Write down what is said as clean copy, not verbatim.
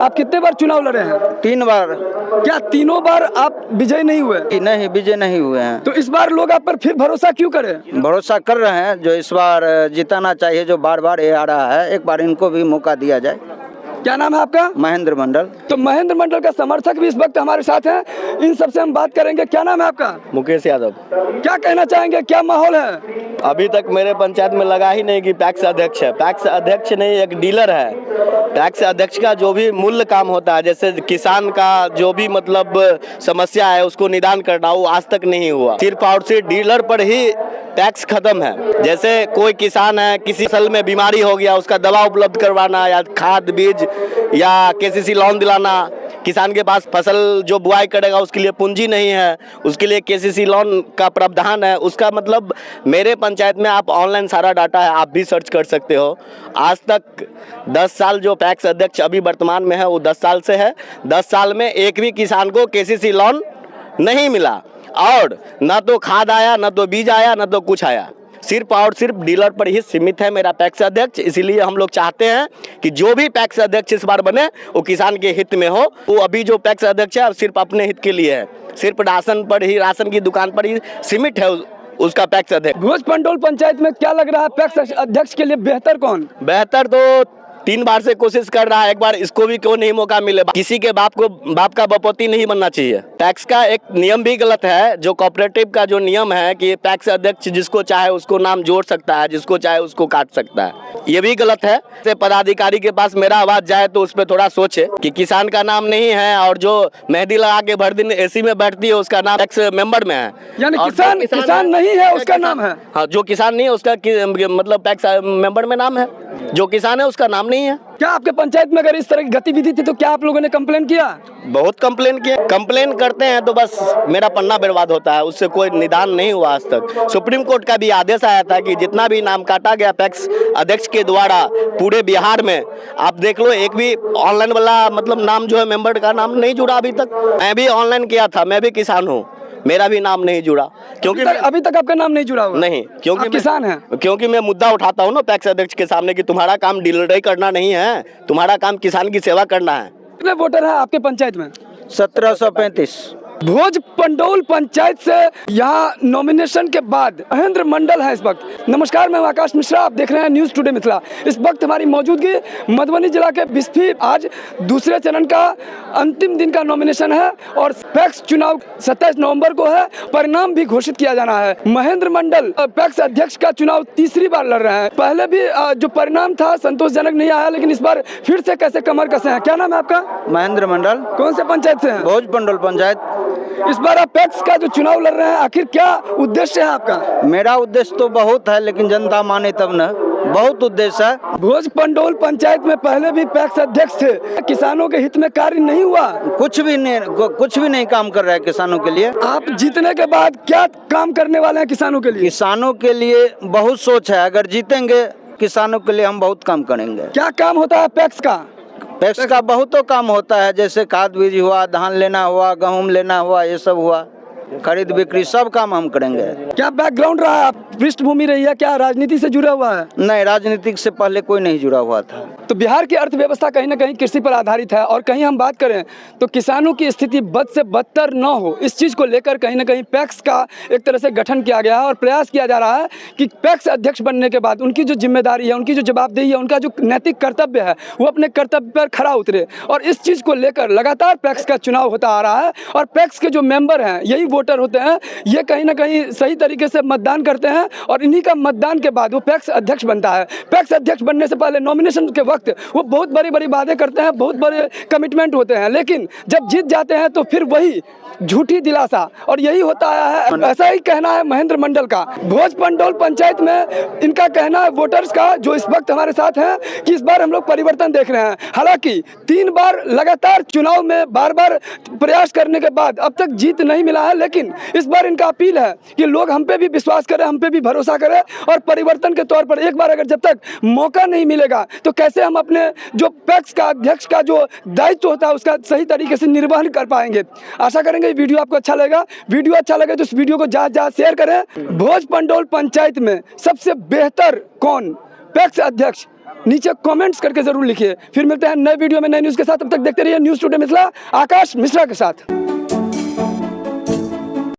आप कितने बार चुनाव लड़े हैं? 3 बार। क्या तीनों बार आप विजय नहीं हुए? नहीं, विजय नहीं हुए हैं। तो इस बार लोग आप पर फिर भरोसा क्यों करें? भरोसा कर रहे हैं, जो इस बार जिताना चाहिए, जो बार बार ये आ रहा है, एक बार इनको भी मौका दिया जाए। क्या नाम है आपका? महेंद्र मंडल। तो महेंद्र मंडल का समर्थक भी इस वक्त हमारे साथ हैं, इन सबसे हम बात करेंगे। क्या नाम है आपका? मुकेश यादव। क्या कहना चाहेंगे, क्या माहौल है? अभी तक मेरे पंचायत में लगा ही नहीं कि पैक्स अध्यक्ष है। पैक्स अध्यक्ष नहीं, एक डीलर है। पैक्स अध्यक्ष का जो भी मूल्य काम होता है, जैसे किसान का जो भी मतलब समस्या है उसको निदान करना, वो आज तक नहीं हुआ। सिर्फ और सिर्फ डीलर पर ही टैक्स खत्म है। जैसे कोई किसान है, किसी फसल में बीमारी हो गया, उसका दवा उपलब्ध करवाना या खाद बीज या केसीसी लोन दिलाना। किसान के पास फसल जो बुआई करेगा उसके लिए पूंजी नहीं है, उसके लिए केसीसी लोन का प्रावधान है। उसका मतलब मेरे पंचायत में आप ऑनलाइन सारा डाटा है, आप भी सर्च कर सकते हो। आज तक 10 साल जो पैक्स अध्यक्ष अभी वर्तमान में है वो 10 साल से है। 10 साल में एक भी किसान को केसीसी लोन नहीं मिला, और न तो खाद आया, न तो बीज आया, न तो कुछ आया। सिर्फ और सिर्फ डीलर पर ही सीमित है मेरा पैक्स अध्यक्ष। इसीलिए हम लोग चाहते हैं कि जो भी पैक्स अध्यक्ष इस बार बने वो किसान के हित में हो। वो अभी जो पैक्स अध्यक्ष है सिर्फ अपने हित के लिए है, सिर्फ राशन पर ही, राशन की दुकान पर ही सीमित है उसका पैक्स अध्यक्ष। भोज पंडोल पंचायत में क्या लग रहा है, पैक्स अध्यक्ष के लिए बेहतर कौन? बेहतर तो 3 बार से कोशिश कर रहा है, एक बार इसको भी क्यों नहीं मौका मिले। किसी के बाप का बपौती नहीं बनना चाहिए। टैक्स का एक नियम भी गलत है, जो कोऑपरेटिव का जो नियम है कि पैक्स अध्यक्ष जिसको चाहे उसको नाम जोड़ सकता है, जिसको चाहे उसको काट सकता है, ये भी गलत है। से पदाधिकारी के पास मेरा आवाज जाए तो उस पर थोड़ा सोचे कि किसान का नाम नहीं है, और जो मेहंदी लगा के भर दिन एसी में बैठती है उसका नाम टैक्स मेंबर में है। यानी किसान नहीं है उसका नाम है। हाँ, जो किसान नहीं है उसका मतलब टैक्स मेंबर में नाम है, जो किसान है उसका नाम नहीं है। क्या आपके पंचायत में अगर इस तरह की गतिविधि थी तो क्या आप लोगों ने कंप्लेन किया? बहुत कंप्लेन किए। कंप्लेन करते हैं तो बस मेरा पन्ना बर्बाद होता है, उससे कोई निदान नहीं हुआ आज तक। सुप्रीम कोर्ट का भी आदेश आया था कि जितना भी नाम काटा गया पैक्स अध्यक्ष के द्वारा पूरे बिहार में, आप देख लो, एक भी ऑनलाइन वाला मतलब नाम जो है मेंबर का नाम नहीं जुड़ा अभी तक। मैं भी ऑनलाइन किया था, मैं भी किसान हूँ, मेरा भी नाम नहीं जुड़ा। क्योंकि अभी तक आपका नाम नहीं जुड़ा हुआ? नहीं, क्योंकि किसान है। क्योंकि मैं मुद्दा उठाता हूँ ना पैक्स अध्यक्ष के सामने कि तुम्हारा काम डीलरी करना नहीं है, तुम्हारा काम किसान की सेवा करना है। कितने वोटर है आपके पंचायत में? 1735। भोज पंडोल पंचायत से यहाँ नॉमिनेशन के बाद महेंद्र मंडल है इस वक्त। नमस्कार, मैं आकाश मिश्रा, आप देख रहे हैं न्यूज़ टुडे मिथिला। इस वक्त हमारी मौजूदगी मधुबनी जिला के बिस्फी। आज दूसरे चरण का अंतिम दिन का नॉमिनेशन है और पैक्स चुनाव 27 नवंबर को है। परिणाम भी घोषित किया जाना है। महेंद्र मंडल पैक्स अध्यक्ष का चुनाव तीसरी बार लड़ रहे हैं। पहले भी जो परिणाम था संतोषजनक नहीं आया, लेकिन इस बार फिर से कैसे कमर कसे हैं। क्या नाम है आपका? महेंद्र मंडल। कौन से पंचायत से हैं? भोज पंडोल पंचायत। इस बार आप पैक्स का जो चुनाव लड़ रहे हैं, आखिर क्या उद्देश्य है आपका? मेरा उद्देश्य तो बहुत है, लेकिन जनता माने तब न। बहुत उद्देश्य है। भोज पंडोल पंचायत में पहले भी पैक्स अध्यक्ष थे, किसानों के हित में कार्य नहीं हुआ। कुछ भी नहीं काम कर रहा है किसानों के लिए। आप जीतने के बाद क्या काम करने वाले हैं किसानों के लिए? किसानों के लिए बहुत सोच है। अगर जीतेंगे किसानों के लिए हम बहुत काम करेंगे। क्या काम होता है पैक्स का? पैक्स का बहुत काम होता है, जैसे खाद बीज हुआ, धान लेना हुआ, गेहूँ लेना हुआ, ये सब हुआ, खरीद बिक्री सब काम हम करेंगे। क्या बैकग्राउंड रहा है, पृष्ठभूमि रही है, क्या राजनीति से जुड़ा हुआ है? नहीं, राजनीतिक से पहले कोई नहीं जुड़ा हुआ था। तो बिहार की अर्थव्यवस्था कहीं ना कहीं कृषि पर आधारित है, और कहीं हम बात करें तो किसानों की स्थिति बद से बदतर न हो, इस चीज़ को लेकर कहीं ना कहीं पैक्स का एक तरह से गठन किया गया है और प्रयास किया जा रहा है कि पैक्स अध्यक्ष बनने के बाद उनकी जो जिम्मेदारी है, उनकी जो जवाबदेही है, उनका जो नैतिक कर्तव्य है, वो अपने कर्तव्य पर खरा उतरे। और इस चीज़ को लेकर लगातार पैक्स का चुनाव होता आ रहा है, और पैक्स के जो मेंबर हैं, यही वोटर होते हैं, ये कहीं ना कहीं सही तरीके से मतदान करते हैं, और इन्हीं का मतदान के बाद वो पैक्स अध्यक्ष बनता है। पैक्स अध्यक्ष बनने से पहले नॉमिनेशन के वक्त वो बहुत बड़ी बड़ी बातें करते हैं, बहुत बड़े कमिटमेंट होते हैं, लेकिन जब जीत जाते हैं तो फिर वही झूठी दिलासा, और यही होता आया है। ऐसा ही कहना है महेंद्र मंडल का। भोज पंडोल पंचायत में इनका कहना है वोटर्स का, जो इस वक्त हमारे साथ हैं, कि इस बार हम लोग परिवर्तन देख रहे हैं। हालांकि 3 बार लगातार चुनाव में बार बार प्रयास करने के बाद अब तक जीत नहीं मिला है, लेकिन इस बार इनका अपील है कि लोग हम पे भी विश्वास करें, हम पे भी भरोसा करें, और परिवर्तन के तौर पर एक बार अगर जब तक मौका नहीं मिलेगा तो कैसे हम अपने जो पैक्स का अध्यक्ष का जो दायित्व होता है उसका सही तरीके से निर्वहन कर पाएंगे। आशा करेंगे वीडियो आपको अच्छा लगेगा। वीडियो अच्छा लगे तो इस वीडियो को ज्यादा शेयर करें। भोज पंडोल पंचायत में सबसे बेहतर कौन पैक्स अध्यक्ष नीचे कमेंट्स करके जरूर लिखिए। फिर मिलते हैं नए वीडियो में नए न्यूज़ के साथ, तब तक देखते रहिए न्यूज़ टुडे मिथिला आकाश मिश्रा के साथ।